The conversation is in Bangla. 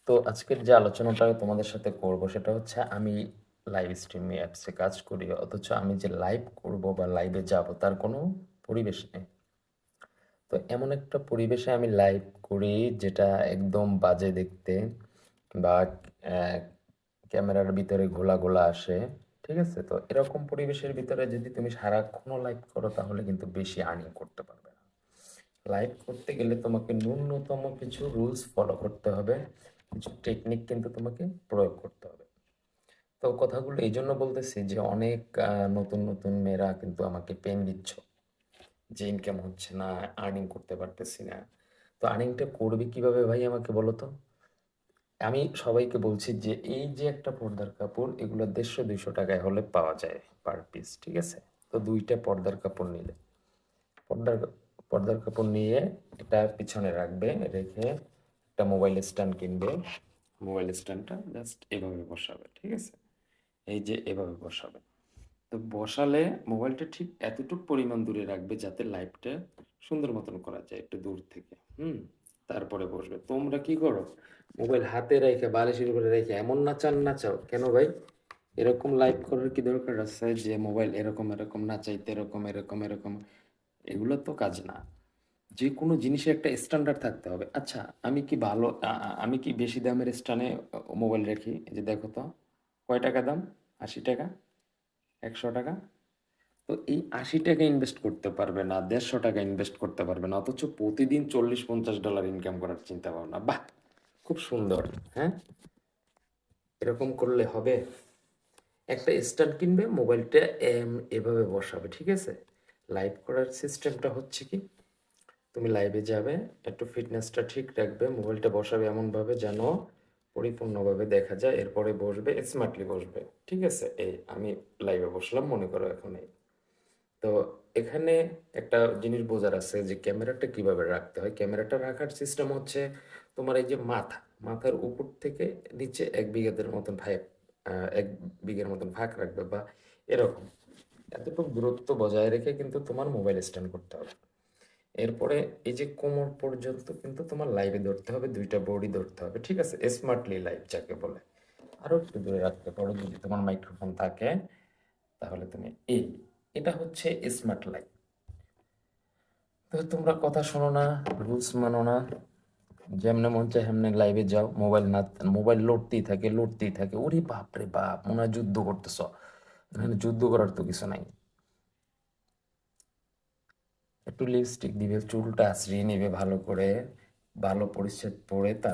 তো আজকের যে আলোচনাটা তোমাদের সাথে করব সেটা হচ্ছে আমি লাইভ স্ট্রিমিং অ্যাপসে কাজ করি, অথচ আমি যে লাইভ করব বা লাইভে যাব তার কোনো পরিবেশ নেই। তো এমন একটা পরিবেশে আমি লাইভ করি যেটা একদম বাজে দেখতে, বা ক্যামেরার ভিতরে ঘোলা ঘোলা আসে। ঠিক আছে, তো এরকম পরিবেশের ভিতরে যদি তুমি সারাক্ষণও লাইভ করো তাহলে কিন্তু বেশি আর্নিং করতে পারবে না। লাইভ করতে গেলে তোমাকে ন্যূনতম কিছু রুলস ফলো করতে হবে, কিছু টেকনিক কিন্তু তোমাকে প্রয়োগ করতে হবে। তো কথাগুলো এই জন্য বলতেছি যে অনেক নতুন নতুন মেয়েরা কিন্তু আমাকে পেন দিচ্ছ যে ইনকাম হচ্ছে না, আর্নিং করতে পারতেছি না। তো আর্নিংটা করবে কিভাবে ভাই আমাকে বলো তো। আমি সবাইকে বলছি যে এই যে একটা পর্দার কাপড়, এগুলো 150-200 টাকায় হলে পাওয়া যায় পার পিস। ঠিক আছে, তো দুইটা পর্দার কাপড় নিলে, পর্দার পর্দার কাপড় নিয়ে এটা পিছনে রাখবে, রেখে একটা মোবাইল স্ট্যান্ড কিনবে। মোবাইল স্ট্যান্ডটা জাস্ট এভাবে বসাবে। ঠিক আছে, এই যে এভাবে বসাবে। তো বসালে মোবাইলটা ঠিক এতটুকু পরিমাণ দূরে রাখবে যাতে লাইভটা সুন্দর মতন করা যায় একটু দূর থেকে। তারপরে বসবে। তোমরা কি করো, মোবাইল হাতে রেখে বালিশের উপরে রেখে এমন নাচান নাচাও কেন ভাই? এরকম লাইভ করার কি দরকার আছে যে মোবাইল এরকম এরকম নাচাইতে, এরকম এরকম এরকম? এগুলো তো কাজ না। যে কোনো জিনিসের একটা স্ট্যান্ডার্ড থাকতে হবে। আচ্ছা, আমি কি ভালো আমি কি বেশি দামের স্ট্যান্ডে মোবাইল রাখি? এই যে দেখো তো, কয় টাকা দাম? 80 টাকা, 100 টাকা। তো এই 80 টাকা ইনভেস্ট করতে পারবে না, 150 টাকা ইনভেস্ট করতে পারবে না, অথচ প্রতিদিন $40-50 ইনকাম করার চিন্তা ভাবনা। বাহ, খুব সুন্দর। হ্যাঁ, এরকম করলে হবে। একটা স্ট্যান্ড কিনবে, মোবাইলটা এভাবে বসাবে। ঠিক আছে, লাইভ করার সিস্টেমটা হচ্ছে কি, তুমি লাইভে যাবে, একটু ফিটনেসটা ঠিক রাখবে, মোবাইলটা বসাবে এমনভাবে যেন পরিপূর্ণভাবে দেখা যায়, এরপরে বসবে, স্মার্টলি বসবে। ঠিক আছে, এই আমি লাইভে বসলাম মনে করো এখন। তো এখানে একটা জিনিস বোঝার আছে যে ক্যামেরাটা কিভাবে রাখতে হয়। ক্যামেরাটা রাখার সিস্টেম হচ্ছে তোমার এই যে মাথার উপর থেকে নিচে 1 বিঘাদের মতন ফাঁক, 1 বিঘের মতন ফাঁক রাখবে, বা এরকম এতটুকু দূরত্ব বজায় রেখে কিন্তু তোমার মোবাইল স্ট্যান্ড করতে হবে। এরপরে এই যে কোমর পর্যন্ত কিন্তু তোমার লাইভে ধরতে হবে, দুইটা বডি ধরতে হবে। ঠিক আছে, স্মার্টলি লাইভ যাকে বলে। আরো একটু দূরে রাখতে পারো যদি তোমার মাইক্রোফোন থাকে, তাহলে তুমি এটা হচ্ছে স্মার্ট লাইফ। তো তোমরা কথা শোনো না, রুলস মানো না, যেমনে মন চায় হেমনে লাইভে যাও, মোবাইল না, মোবাইল লড়তেই থাকে। ওরে বাপ রে বাপ, মনে হয় যুদ্ধ করতেছ। এখানে যুদ্ধ করার তো কিছু নাই। একটু লিপস্টিক দিবে, চুলটা আঁচড়িয়ে নেবে ভালো করে, ভালো পরিচ্ছদ পরে,